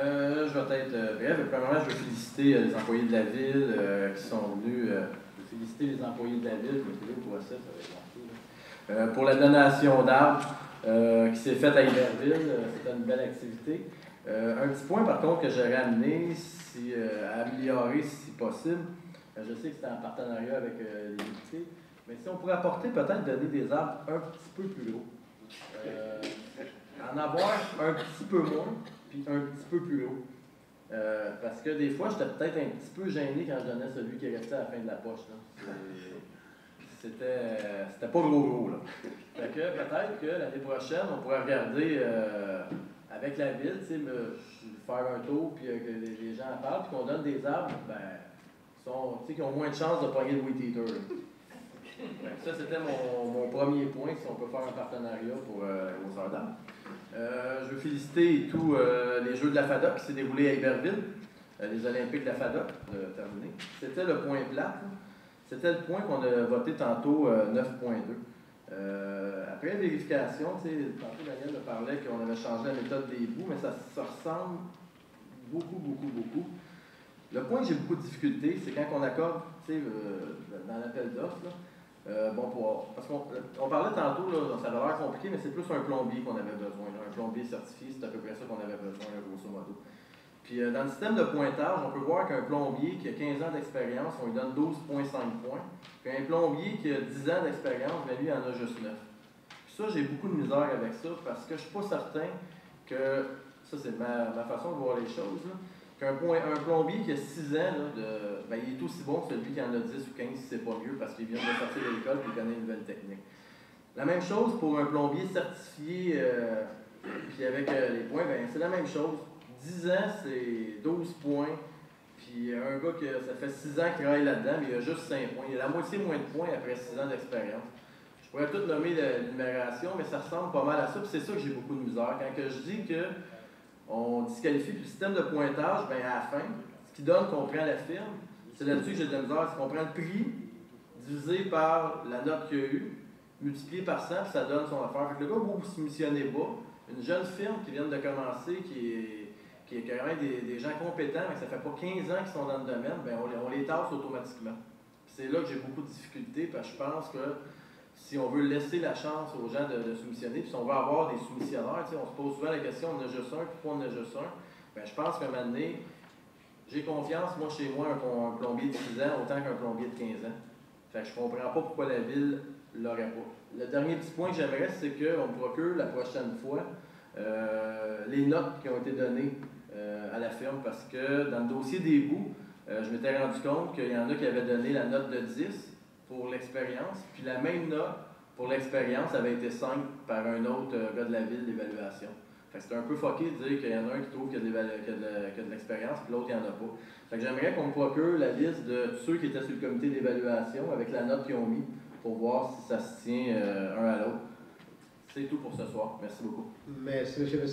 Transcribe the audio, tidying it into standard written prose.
Je vais être bref. Premièrement, je veux féliciter les employés de la ville qui sont venus. Je veux féliciter les employés de la ville. Je vais pour ça, ça va être marqué, pour la donation d'arbres qui s'est faite à Iberville. C'était une belle activité. Un petit point, par contre, que j'aurais amené, à améliorer si possible. Je sais que c'était en partenariat avec les députés, mais si on pourrait apporter peut-être donner des arbres un petit peu plus gros. En avoir un petit peu moins, puis un petit peu plus haut. Parce que des fois, j'étais peut-être un petit peu gêné quand je donnais celui qui restait à la fin de la poche. C'était pas gros, là. Fait que peut-être que l'année prochaine, on pourrait regarder avec la ville, faire un tour, puis que les gens en parlent, puis qu'on donne des arbres, qui ont moins de chances de pogner le weed eater. Ça, c'était mon premier point, si on peut faire un partenariat pour aux heures d'arbres. Je veux féliciter tous les Jeux de la FADOC qui s'est déroulé à Iberville, les Olympiques de la FADOC, terminé. C'était le point plate. C'était le point qu'on a voté tantôt, 9.2. Après vérification, tantôt Daniel me parlait qu'on avait changé la méthode des bouts, mais ça ressemble beaucoup. Le point que j'ai beaucoup de difficultés, c'est quand on accorde, dans l'appel d'offres, parce qu'on parlait tantôt, là, ça avait l'air compliqué, mais c'est plus un plombier qu'on avait besoin. Un plombier certifié, c'est à peu près ça qu'on avait besoin, grosso modo. Puis dans le système de pointage, on peut voir qu'un plombier qui a 15 ans d'expérience, on lui donne 12,5 points. Puis un plombier qui a 10 ans d'expérience, lui, il en a juste 9. Puis ça, j'ai beaucoup de misère avec ça, parce que je ne suis pas certain que, ça c'est ma façon de voir les choses, là, qu'un plombier qui a 6 ans, là, il est aussi bon que celui qui en a 10 ou 15, si c'est pas mieux, parce qu'il vient de sortir de l'école et il connaît une nouvelle technique. La même chose pour un plombier certifié, puis avec les points, c'est la même chose. 10 ans, c'est 12 points, puis un gars qui ça fait 6 ans qu'il travaille là-dedans, mais il a juste 5 points. Il a la moitié moins de points après 6 ans d'expérience. Je pourrais tout nommer l'énumération, mais ça ressemble pas mal à ça, puis c'est ça que j'ai beaucoup de misère. Quand je dis que on disqualifie le système de pointage, à la fin, ce qui donne qu'on prend la firme, c'est là-dessus que j'ai de la misère, c'est qu'on prend le prix divisé par la note qu'il y a eu, multiplié par 100, puis ça donne son affaire. Fait que le gars, vous soumissionnez bas, une jeune firme qui vient de commencer, qui est quand même des gens compétents, mais que ça fait pas 15 ans qu'ils sont dans le domaine, on les tasse automatiquement. C'est là que j'ai beaucoup de difficultés, parce que je pense que si on veut laisser la chance aux gens de soumissionner, puis si on veut avoir des soumissionnaires, on se pose souvent la question, on en a juste un, pourquoi on en a juste un? Je pense qu'à un moment donné, j'ai confiance, moi, chez moi, un plombier de 6 ans, autant qu'un plombier de 15 ans. Fait que je ne comprends pas pourquoi la ville ne l'aurait pas. Le dernier petit point que j'aimerais, c'est qu'on procure la prochaine fois les notes qui ont été données à la firme, parce que dans le dossier des bouts, je m'étais rendu compte qu'il y en a qui avaient donné la note de 10 pour l'expérience, puis la même note pour l'expérience avait été 5 par un autre gars de la ville d'évaluation. Fait que c'était un peu fucké de dire qu'il y en a un qui trouve qu'il y a de l'expérience, puis l'autre, il n'y en a pas. Fait que j'aimerais qu'on me procure la liste de tous ceux qui étaient sur le comité d'évaluation avec la note qu'ils ont mis pour voir si ça se tient un à l'autre. C'est tout pour ce soir. Merci beaucoup. Merci, M.